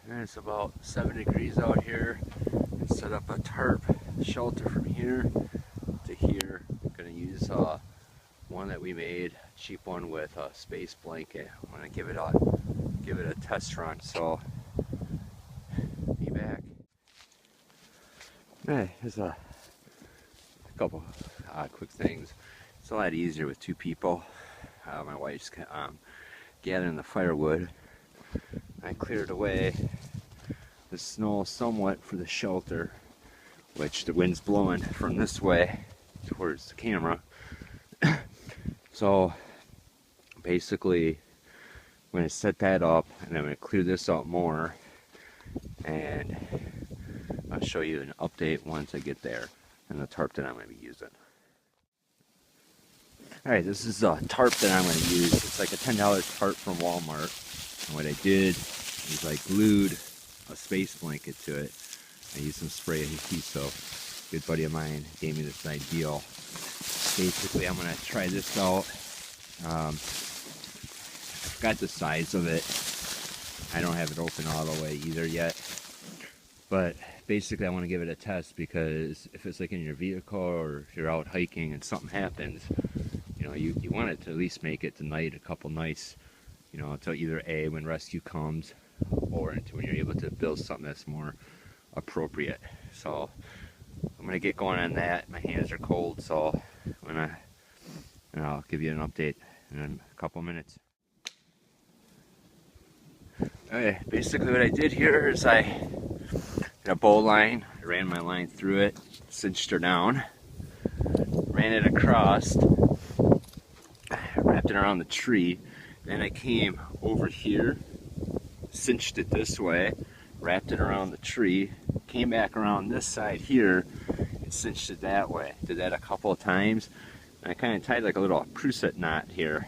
And it's about 7 degrees out here. And set up a tarp shelter from here to here. I'm gonna use one that we made, a cheap one with a space blanket. I'm gonna give it a test run. So be back. Hey, there's a couple quick things. It's a lot easier with 2 people. My wife's gathering the firewood. I cleared away the snow somewhat for the shelter, which the wind's blowing from this way towards the camera. So basically I'm going to set that up and I'm going to clear this up more, and I'll show you an update once I get there and the tarp that I'm going to be using. Alright, this is a tarp that I'm going to use. It's like a $10 tarp from Walmart. And what I did is I glued a space blanket to it. I used some spray adhesive. A good buddy of mine gave me this ideal. Basically, I'm going to try this out. I forgot the size of it. I don't have it open all the way either yet. But basically, I want to give it a test, because if it's like in your vehicle or if you're out hiking and something happens, you know, you want it to at least make it tonight, a couple nights, you know, until either A, when rescue comes, or until when you're able to build something that's more appropriate. So I'm gonna get going on that. My hands are cold, so I'll give you an update in a couple minutes. Okay, basically what I did here is I had a bow line. I ran my line through it, cinched her down, ran it across, wrapped it around the tree. Then I came over here, cinched it this way, wrapped it around the tree, came back around this side here and cinched it that way. Did that a couple of times. And I kind of tied like a little Prusset knot here.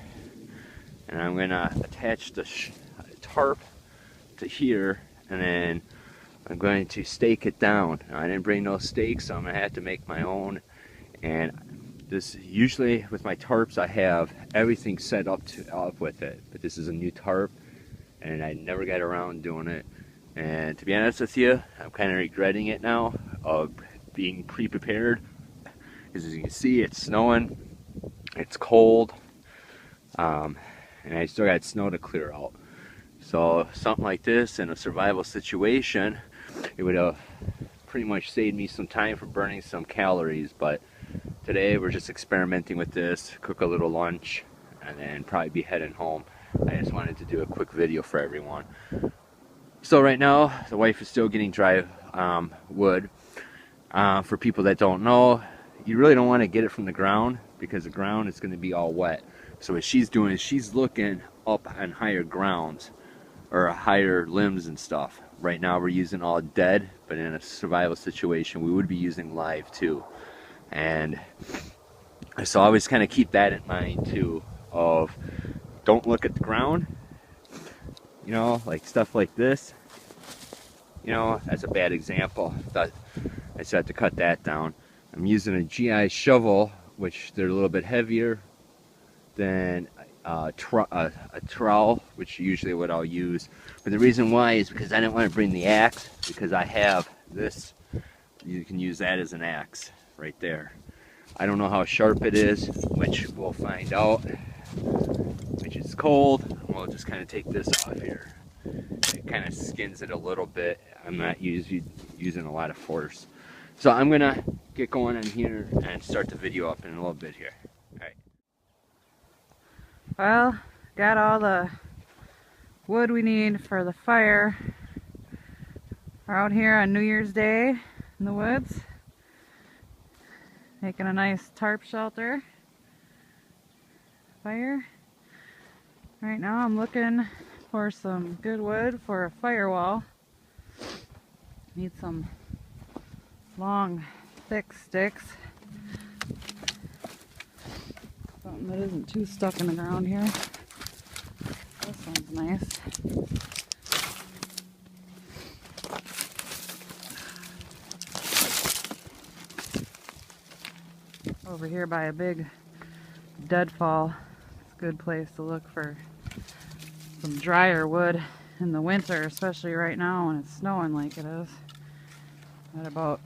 And I'm going to attach the tarp to here, and then I'm going to stake it down. Now, I didn't bring no stakes, so I'm going to have to make my own. And this, usually with my tarps, I have everything set up with it, but this is a new tarp, and I never got around doing it. And to be honest with you, I'm kind of regretting it now of being pre-prepared, because as you can see, it's snowing, it's cold, and I still got snow to clear out. So something like this in a survival situation, it would have pretty much saved me some time for burning some calories. But today we're just experimenting with this, cook a little lunch, and then probably be heading home. I just wanted to do a quick video for everyone. So right now, the wife is still getting dry wood. For people that don't know, you really don't want to get it from the ground, because the ground is going to be all wet. So what she's doing is she's looking up on higher grounds, or higher limbs and stuff. Right now we're using all dead, but in a survival situation we would be using live too. And so I always kind of keep that in mind too, of don't look at the ground, you know, like stuff like this, you know, that's a bad example. I just had to cut that down. I'm using a GI shovel, which they're a little bit heavier than a trowel, which usually what I'll use. But the reason why is because I didn't want to bring the axe, because I have this. You can use that as an axe right there. I don't know how sharp it is, which we'll find out. Which is cold. We'll just kind of take this off here. It kind of skins it a little bit. I'm not using a lot of force. So I'm gonna get going in here and start the video up in a little bit here. Alright. Well, got all the wood we need for the fire. We're out here on New Year's Day in the woods, making a nice tarp shelter. Fire. Right now I'm looking for some good wood for a firewall. Need some long, thick sticks. Something that isn't too stuck in the ground here. This one's nice. over here by a big deadfall. It's a good place to look for some drier wood in the winter, especially right now when it's snowing like it is. Got about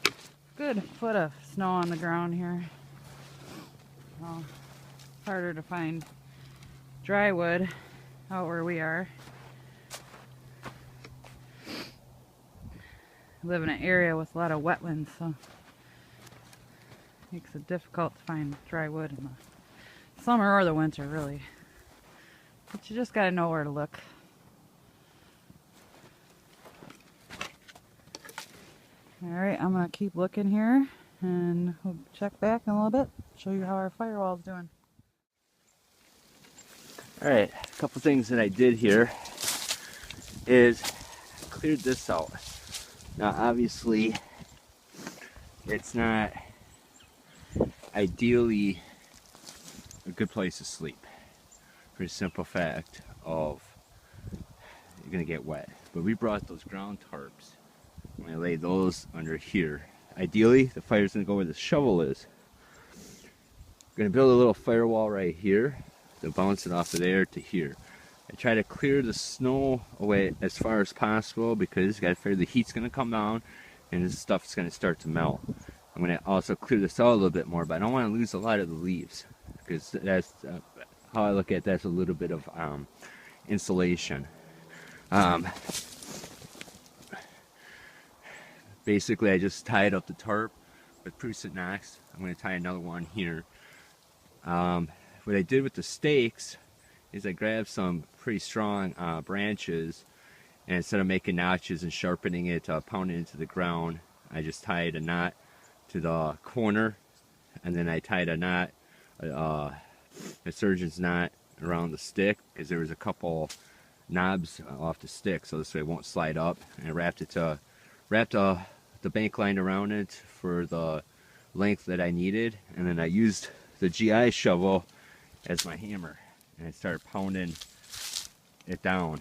a good foot of snow on the ground here. Well, it's harder to find dry wood out where we are. I live in an area with a lot of wetlands, so it makes it difficult to find dry wood in the summer or the winter, really. But you just gotta know where to look. Alright, I'm gonna keep looking here and we'll check back in a little bit, show you how our firewall's doing. Alright, a couple things that I did here is cleared this out. Now obviously it's not ideally a good place to sleep for the simple fact of you're gonna get wet. But we brought those ground tarps and I laid those under here. Ideally the fire's gonna go where the shovel is. I'm gonna build a little firewall right here to bounce it off of there to here. I try to clear the snow away as far as possible because I figure the heat's going to come down and this stuff's going to start to melt. I'm going to also clear this out a little bit more, but I don't want to lose a lot of the leaves because that's how I look at that's a little bit of insulation. Basically, I just tied up the tarp with Prussic knots. I'm going to tie another one here. What I did with the stakes is I grabbed some pretty strong branches, and instead of making notches and sharpening it, pounding it into the ground, I just tied a knot to the corner, and then I tied a knot, a surgeon's knot around the stick, because there was a couple knobs off the stick, so this way it won't slide up, and I wrapped the bank line around it for the length that I needed, and then I used the GI shovel as my hammer. And I started pounding it down.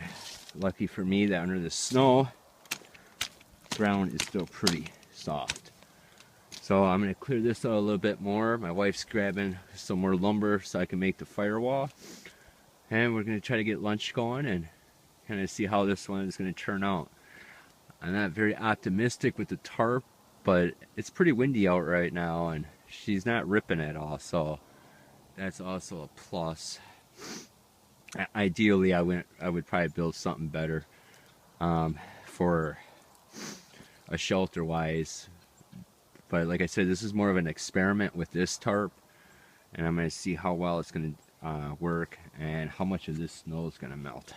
Lucky for me that under the snow, the ground is still pretty soft. So I'm going to clear this out a little bit more. My wife's grabbing some more lumber so I can make the firewall. And we're going to try to get lunch going and kind of see how this one is going to turn out. I'm not very optimistic with the tarp, but it's pretty windy out right now and she's not ripping at all, so that's also a plus. Ideally, I would probably build something better for a shelter wise, but like I said, this is more of an experiment with this tarp, and I'm going to see how well it's going to work and how much of this snow is going to melt.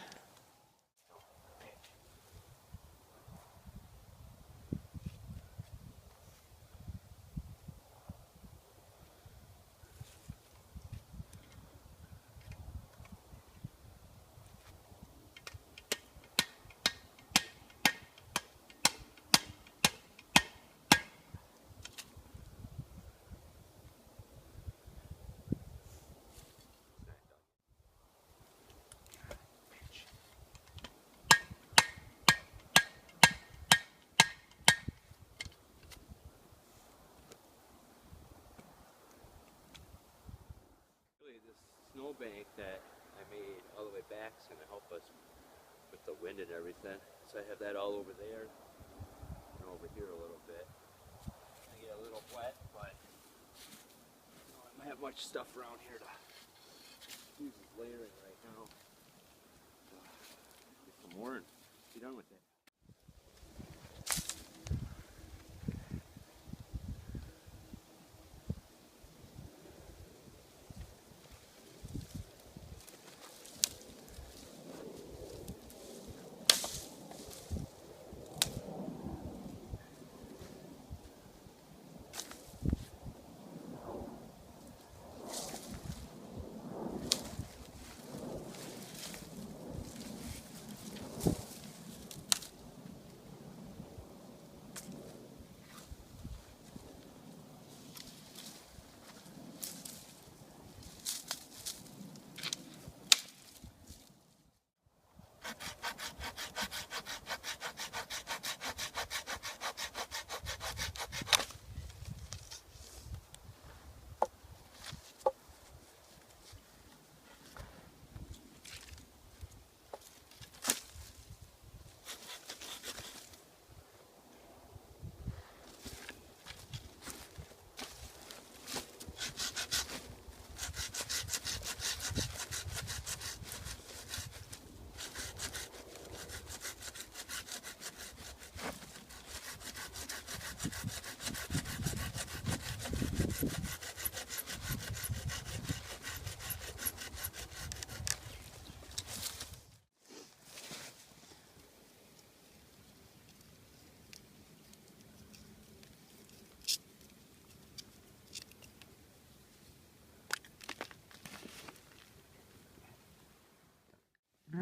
Bank that I made all the way back is going to help us with the wind and everything. So I have that all over there and over here a little bit. I get a little wet, but I don't have much stuff around here to use as layering right now. Get some more and be done with it.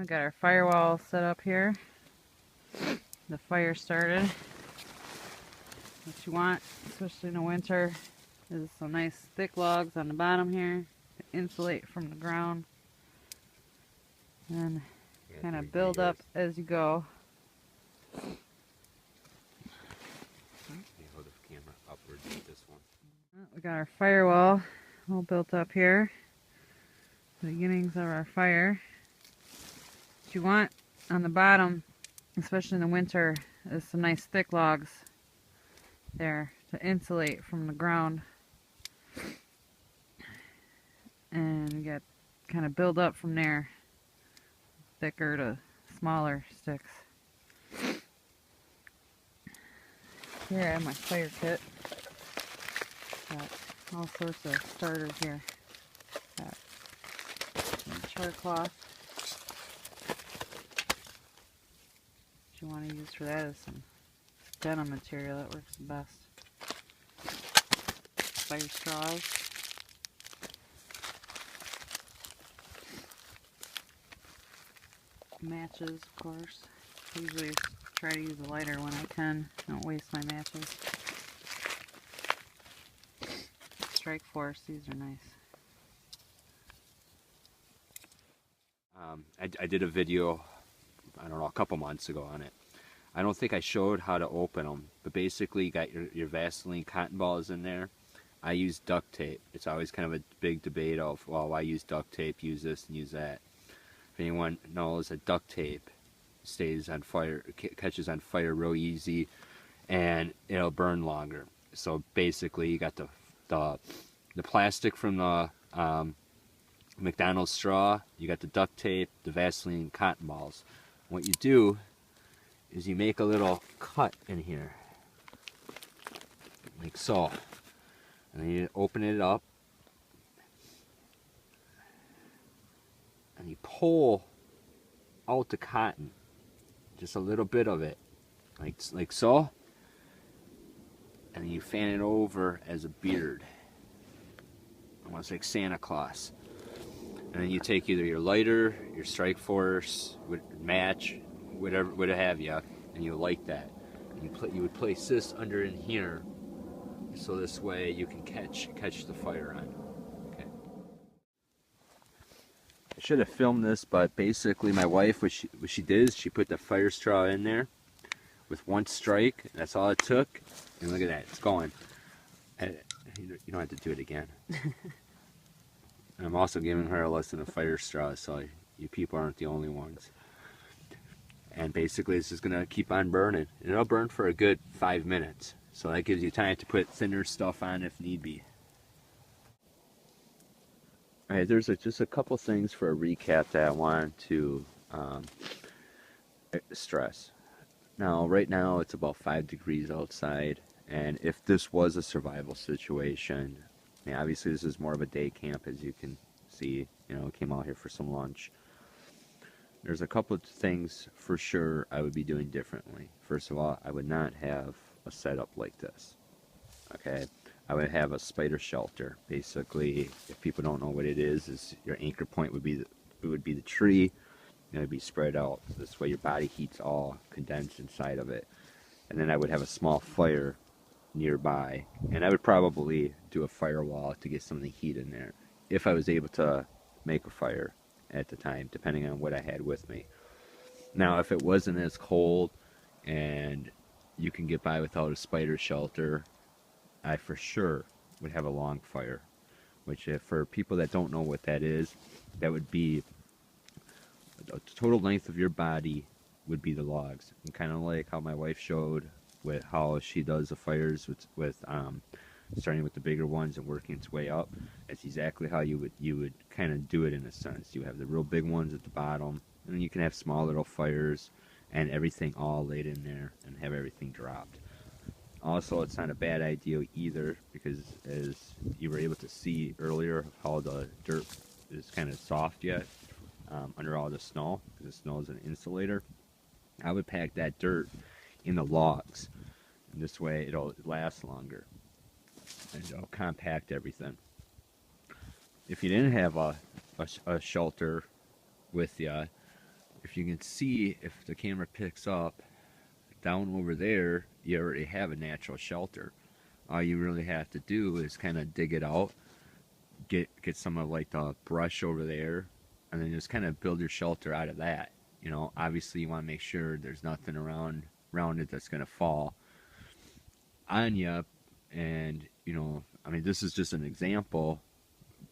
We got our firewall set up here. The fire started. What you want, especially in the winter, is some nice thick logs on the bottom here to insulate from the ground. And kind of build up as you go. Hold the camera upwards with this one. We got our firewall all built up here. The beginnings of our fire. What you want on the bottom, especially in the winter, is some nice thick logs there to insulate from the ground. And you got kind of build up from there, thicker to smaller sticks. Here I have my fire kit. Got all sorts of starters here. Got some char cloth. What you want to use for that is some denim material. That works the best. Fire straws. Matches, of course. I usually try to use a lighter when I can. Don't waste my matches. Strike Force, these are nice. I did a video, I don't know, a couple months ago on it. I don't think I showed how to open them, but basically you got your Vaseline cotton balls in there. I use duct tape. It's always kind of a big debate of, well, why use duct tape, use this and use that. If anyone knows that duct tape stays on fire, catches on fire real easy, and it'll burn longer. So basically you got the plastic from the McDonald's straw, you got the duct tape, the Vaseline cotton balls. What you do is you make a little cut in here, like so, and then you open it up, and you pull out the cotton, just a little bit of it, like so, and then you fan it over as a beard, almost like Santa Claus. And then you take either your lighter, your Strike Force, match, whatever, what have you, and you light that. And you would place this under in here, so this way you can catch the fire on. Okay. I should have filmed this, but basically my wife, what she did is she put the fire straw in there with one strike. That's all it took, and look at that, it's going. And you don't have to do it again. I'm also giving her a lesson of fire straw, so you people aren't the only ones. And basically it's just going to keep on burning. And it'll burn for a good 5 minutes. So that gives you time to put thinner stuff on if need be. Alright, there's just a couple things for a recap that I wanted to stress. Now, right now it's about 5 degrees outside. And if this was a survival situation, I mean, obviously this is more of a day camp, as you can see. You know, came out here for some lunch. There's a couple of things for sure I would be doing differently. First of all, I would not have a setup like this. Okay, I would have a spider shelter. Basically, if people don't know what it is your anchor point would be the tree. And it would be spread out. This way, your body heat's all condensed inside of it. And then I would have a small fire nearby, and I would probably do a firewall to get some of the heat in there if I was able to make a fire at the time, depending on what I had with me. Now, if it wasn't as cold and you can get by without a spider shelter, I for sure would have a long fire, which for people that don't know what that is, that would be the total length of your body would be the logs, and kind of like how my wife showed with how she does the fires with starting with the bigger ones and working its way up. That's exactly how you would kind of do it in a sense. You have the real big ones at the bottom, and then you can have small little fires and everything all laid in there and have everything dropped. Also, it's not a bad idea either, because as you were able to see earlier how the dirt is kind of soft yet under all the snow, because the snow is an insulator. I would pack that dirt in the logs, and this way it'll last longer and it'll compact everything. If you didn't have a shelter with you, if you can see, if the camera picks up, down over there, you already have a natural shelter. All you really have to do is kind of dig it out, get some of like the brush over there, and then just kind of build your shelter out of that. You know, obviously you want to make sure there's nothing around it that's going to fall on you. And you know, I mean, this is just an example,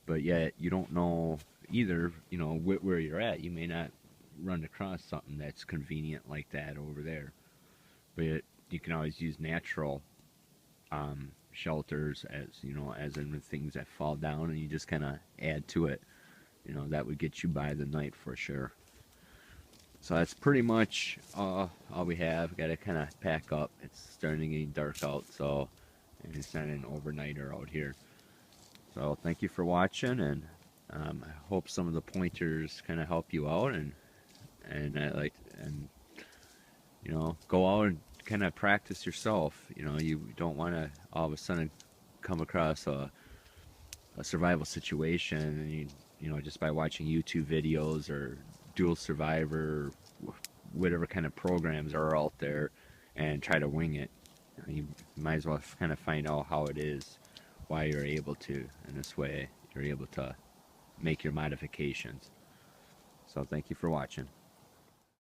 but yet you don't know either, you know, where you're at. You may not run across something that's convenient like that over there, but you can always use natural shelters, as you know, as in the things that fall down, and you just kind of add to it. You know, that would get you by the night for sure. So that's pretty much all we have. Got to kind of pack up. It's starting to get dark out, so, and it's not an overnighter out here. So thank you for watching, and I hope some of the pointers kind of help you out, and I like, and you know, go out and kind of practice yourself. You know, you don't want to all of a sudden come across a survival situation, and you know, just by watching YouTube videos or Dual Survivor, or whatever kind of programs are out there, and try to wing it. You might as well kind of find out how it is, why you're able to. In this way, you're able to make your modifications. So thank you for watching.